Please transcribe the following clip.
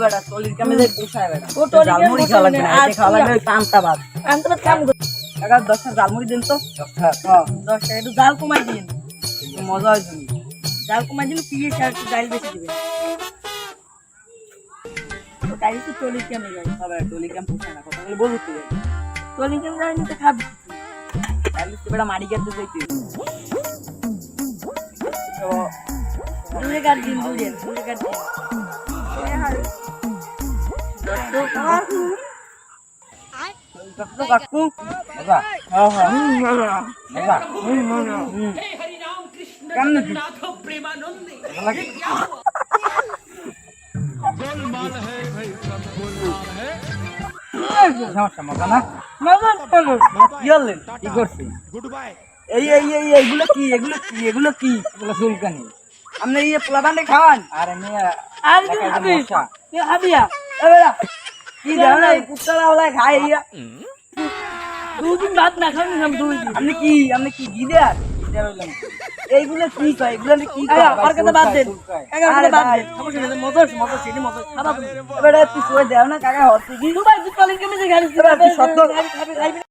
বেটা টলির কামে যাই পোষায় বেটা ও টলির কামে জালমুড়ি খাওয়া লাগবে না পোষায় না, এটা খাওয়া লাগবে ওই পান্তা ভাত আনতে কাম কাকা 10টা জালমুড়ি দিন তো 10 টাকা একটু জাল কমাই দিন একটু মজা হয়েছে জাল কমাই দিন পিয়ে আর একটু ডাল বেশি দিবেন তো ডাল তো টলির কামে যাই তবে টলির কাম পোষায় না কথা বলে বলু তুই টলির কামে যাই নিতে খাবি তাহলে তুই বেটা মারি গেতে যাইতে তো দূরে কাট দিন দূরে কাট দিন কাকু মজা হ্যাঁ হ্যাঁ মজা কেমন সমস্যা মজা না কি হলেন কি করছি এইগুলো কি এগুলো চুলকানি আপনি ইয়ে পোলা বান্ডে খাওয়ান আর এমনি আর কি খাবি তুই খাবিয়া কি জানো এই কুত্তালা ওলা খায় ইয়া দুদিন ভাত না খাবি না দুদিন আপনি কি গিদার এইগুলো কি কয় এগুলো কি কয় আর কথা বাদ দেন কাকা কথা বাদ দেন সমস্যা নেই মজা সেটি মজা খাবা এবারে তুই কই দেও না কাকা হচ্ছে কি দুবাই দুধ পালিন কেমন যে গাড়ি সত্য খাবি